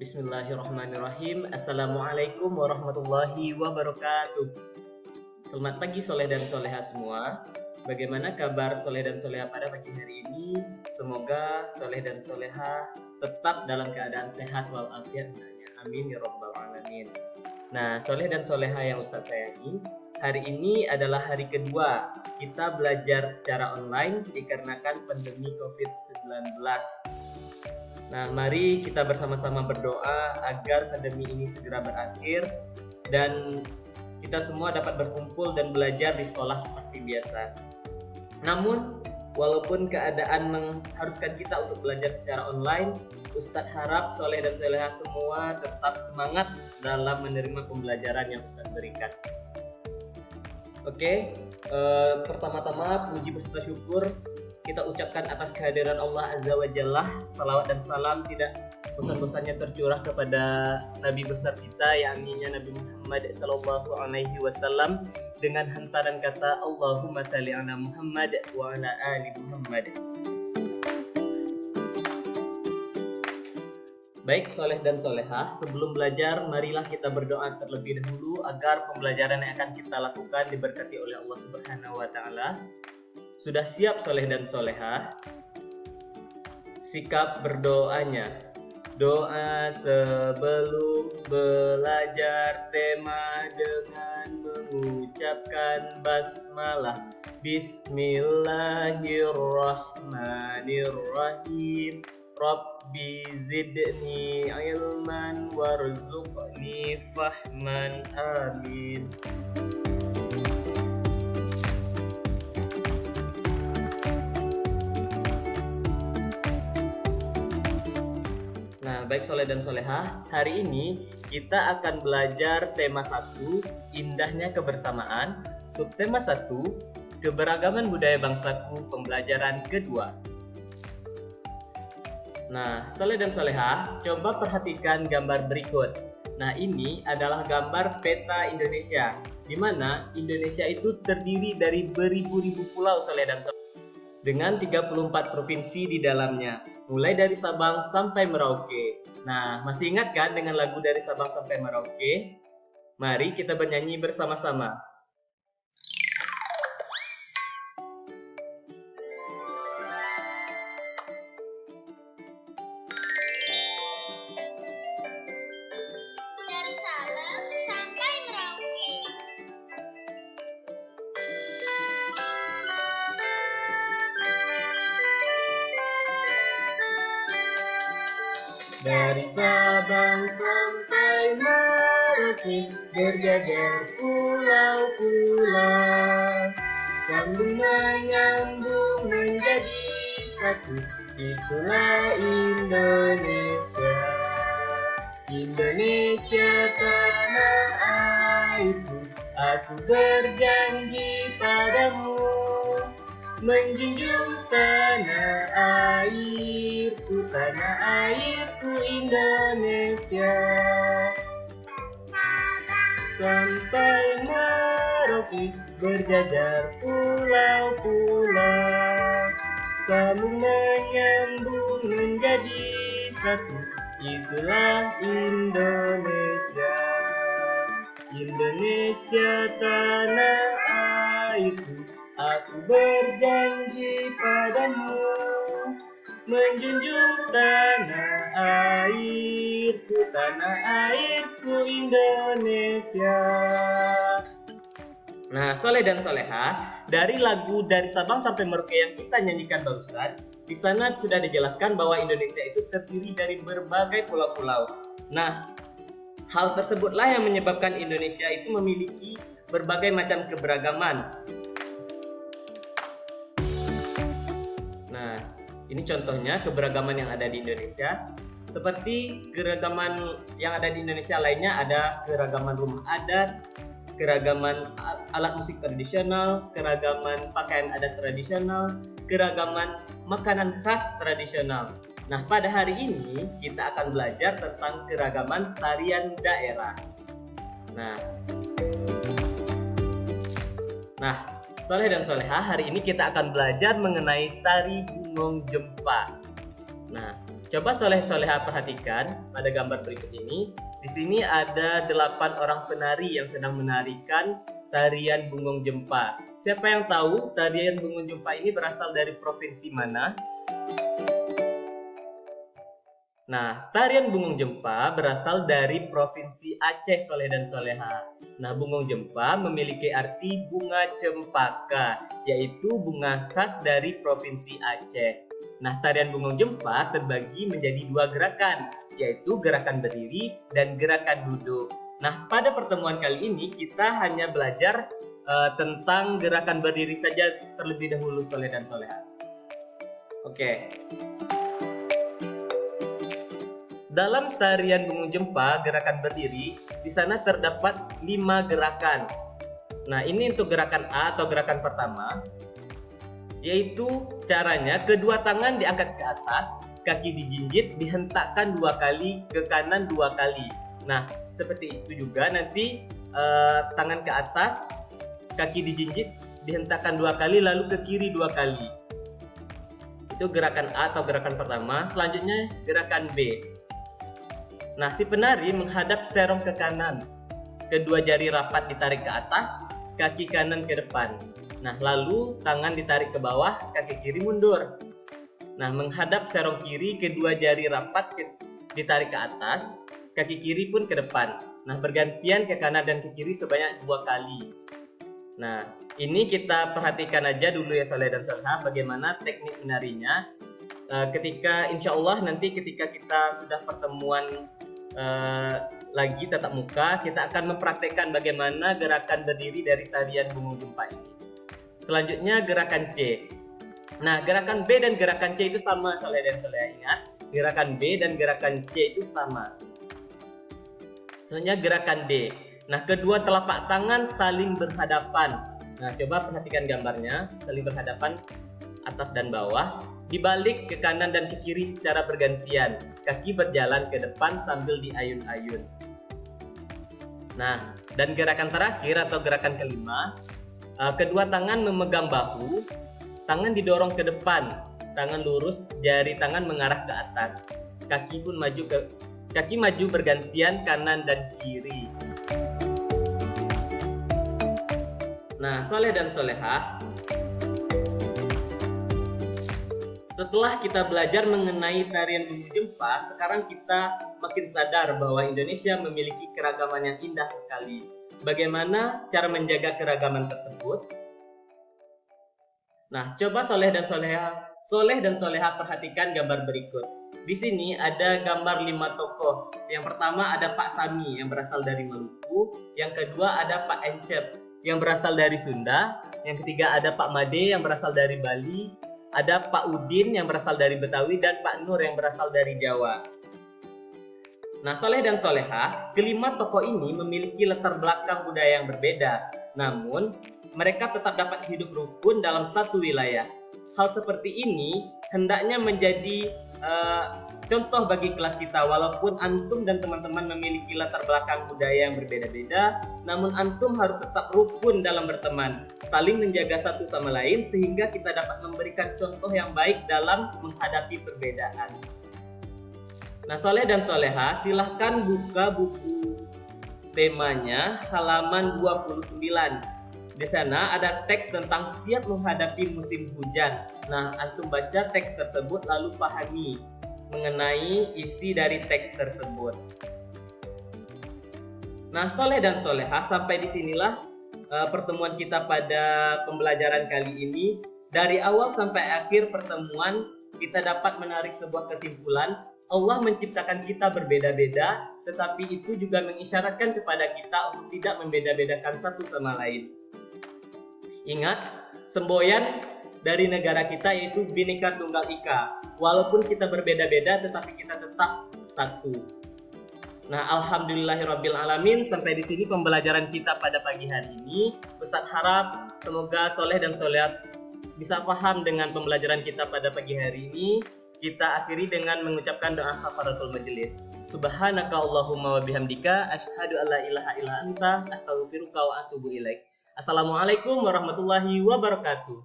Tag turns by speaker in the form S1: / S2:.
S1: Bismillahirrahmanirrahim. Assalamualaikum warahmatullahi wabarakatuh. Selamat pagi soleh dan soleha semua. Bagaimana kabar soleh dan soleha pada pagi hari ini? Semoga soleh dan soleha tetap dalam keadaan sehat walafiat. Amin ya rabbal alamin. Nah, soleh dan soleha yang Ustaz sayangi, hari ini adalah hari kedua kita belajar secara online dikarenakan pandemi COVID-19. Nah, mari kita bersama-sama berdoa agar pandemi ini segera berakhir dan kita semua dapat berkumpul dan belajar di sekolah seperti biasa. Namun, walaupun keadaan mengharuskan kita untuk belajar secara online, Ustadz harap soleh dan soleha semua tetap semangat dalam menerima pembelajaran yang Ustadz berikan. Oke, pertama-tama puji beserta syukur kita ucapkan atas kehadiran Allah Azza wa Jalla. Salawat dan salam tidak bosan-bosannya tercurah kepada Nabi besar kita, yakni Nabi Muhammad sallallahu alaihi wasallam, dengan hantaran kata Allahumma shalli ala Muhammad wa ala ali Muhammad. Baik soleh dan solehah, sebelum belajar marilah kita berdoa terlebih dahulu agar pembelajaran yang akan kita lakukan diberkati oleh Allah Subhanahu wa taala. Sudah siap soleh dan soleha? Sikap berdoanya. Doa sebelum belajar tema dengan mengucapkan basmalah. Bismillahirrahmanirrahim. Rabbi zidni ilman warzuqni fahman. Amin. Baik soleh dan soleha, hari ini kita akan belajar tema 1, indahnya kebersamaan, subtema 1, keberagaman budaya bangsaku, pembelajaran kedua. Nah, soleh dan soleha, coba perhatikan gambar berikut. Nah, ini adalah gambar peta Indonesia, di mana Indonesia itu terdiri dari beribu-ribu pulau soleh dan soleha, dengan 34 provinsi di dalamnya, mulai dari Sabang sampai Merauke. Nah, masih ingat kan dengan lagu dari Sabang sampai Merauke? Mari kita bernyanyi bersama-sama. Dari Sabang sampai Merauke, berjajar pulau-pulau, sambung menyambung menjadi satu, itulah Indonesia. Indonesia tanah airku, aku berjanji padamu, menjunjung tanah airku, tanah airku Indonesia. Sampai Merauke, berjajar pulau-pulau, sambung menyambung menjadi satu, itulah Indonesia. Indonesia tanah airku, aku berjanji padamu, menjunjung tanah airku, tanah airku Indonesia. Nah, soleh dan soleha, dari lagu dari Sabang sampai Merauke yang kita nyanyikan barusan, di sana sudah dijelaskan bahwa Indonesia itu terdiri dari berbagai pulau-pulau. Nah, hal tersebutlah yang menyebabkan Indonesia itu memiliki berbagai macam keberagaman. Nah, ini contohnya keberagaman yang ada di Indonesia. Seperti keragaman yang ada di Indonesia lainnya, ada keragaman rumah adat, keragaman alat musik tradisional, keragaman pakaian adat tradisional, keragaman makanan khas tradisional. Nah, pada hari ini kita akan belajar tentang keragaman tarian daerah. Nah, soleh dan soleha, hari ini kita akan belajar mengenai tari Bunglong Jempa. Nah, Coba soleh-soleha perhatikan pada gambar berikut ini. Di sini ada 8 orang penari yang sedang menarikan tarian Bungung Jempa. Siapa yang tahu tarian Bungung Jempa ini berasal dari provinsi mana? Nah, tarian Bungung Jempa berasal dari Provinsi Aceh, soleh dan soleha. Nah, Bungung Jempa memiliki arti bunga cempaka, yaitu bunga khas dari Provinsi Aceh. Nah, tarian Bungung Jempa terbagi menjadi 2 gerakan, yaitu gerakan berdiri dan gerakan duduk. Nah, pada pertemuan kali ini kita hanya belajar tentang gerakan berdiri saja terlebih dahulu, soleh dan soleha. Oke. Dalam tarian Bungung Jempa, gerakan berdiri, di sana terdapat 5 gerakan. Nah, ini untuk gerakan A atau gerakan pertama, yaitu caranya kedua tangan diangkat ke atas, kaki dijinjit, dihentakkan 2 kali, ke kanan 2 kali. Nah, seperti itu juga nanti tangan ke atas, kaki dijinjit, dihentakkan 2 kali, lalu ke kiri 2 kali. Itu gerakan A atau gerakan pertama. Selanjutnya gerakan B. Nah, si penari menghadap serong ke kanan. Kedua jari rapat ditarik ke atas, kaki kanan ke depan. Nah, lalu tangan ditarik ke bawah, kaki kiri mundur. Nah, menghadap serong kiri, kedua jari rapat ditarik ke atas, kaki kiri pun ke depan. Nah, bergantian ke kanan dan ke kiri sebanyak 2 kali. Nah, ini kita perhatikan aja dulu ya soleh dan soleha bagaimana teknik menarinya. Ketika insya Allah nanti ketika kita sudah pertemuan lagi tatap muka, kita akan mempraktekkan bagaimana gerakan berdiri dari tarian Bungung Jempa ini. Selanjutnya gerakan C. Nah, gerakan B dan gerakan C itu sama soleh dan soleha. Ingat, gerakan B dan gerakan C itu sama. Selanjutnya gerakan D. Nah, kedua telapak tangan saling berhadapan. Nah, coba perhatikan gambarnya, saling berhadapan atas dan bawah, dibalik ke kanan dan ke kiri secara bergantian. Kaki berjalan ke depan sambil diayun-ayun. Nah, dan gerakan terakhir atau gerakan kelima, kedua tangan memegang bahu, tangan didorong ke depan, tangan lurus, jari tangan mengarah ke atas. Kaki maju bergantian kanan dan kiri. Nah, soleh dan soleha, setelah kita belajar mengenai tarian Bungung Jempa, sekarang kita makin sadar bahwa Indonesia memiliki keragaman yang indah sekali. Bagaimana cara menjaga keragaman tersebut? Nah, coba soleh dan soleha perhatikan gambar berikut. Di sini ada gambar 5 tokoh. Yang pertama ada Pak Sami yang berasal dari Maluku, yang kedua ada Pak Encep yang berasal dari Sunda, yang ketiga ada Pak Made yang berasal dari Bali, ada Pak Udin yang berasal dari Betawi, dan Pak Nur yang berasal dari Jawa. Nah, soleh dan soleha, kelima tokoh ini memiliki latar belakang budaya yang berbeda. Namun, mereka tetap dapat hidup rukun dalam satu wilayah. Hal seperti ini hendaknya menjadi contoh bagi kelas kita. Walaupun antum dan teman-teman memiliki latar belakang budaya yang berbeda-beda, namun antum harus tetap rukun dalam berteman, saling menjaga satu sama lain sehingga kita dapat memberikan contoh yang baik dalam menghadapi perbedaan. Nah, soleh dan soleha, silahkan buka buku temanya halaman 29. Di sana ada teks tentang siap menghadapi musim hujan. Nah, antum baca teks tersebut lalu pahami mengenai isi dari teks tersebut. Nah, soleh dan soleha, sampai disinilah pertemuan kita pada pembelajaran kali ini. Dari awal sampai akhir pertemuan, kita dapat menarik sebuah kesimpulan. Allah menciptakan kita berbeda-beda, tetapi itu juga mengisyaratkan kepada kita untuk tidak membeda-bedakan satu sama lain. Ingat, semboyan dari negara kita yaitu Bhinneka Tunggal Ika. Walaupun kita berbeda-beda, tetapi kita tetap satu. Nah, alhamdulillahirabbil alamin, sampai di sini pembelajaran kita pada pagi hari ini. Ustadz harap semoga soleh dan solehat bisa paham dengan pembelajaran kita pada pagi hari ini. Kita akhiri dengan mengucapkan doa kafaratul majelis. Subhanaka Allahumma wa bihamdika asyhadu alla ilaha illa anta astaghfiruka wa atubu ilaik. Assalamualaikum warahmatullahi wabarakatuh.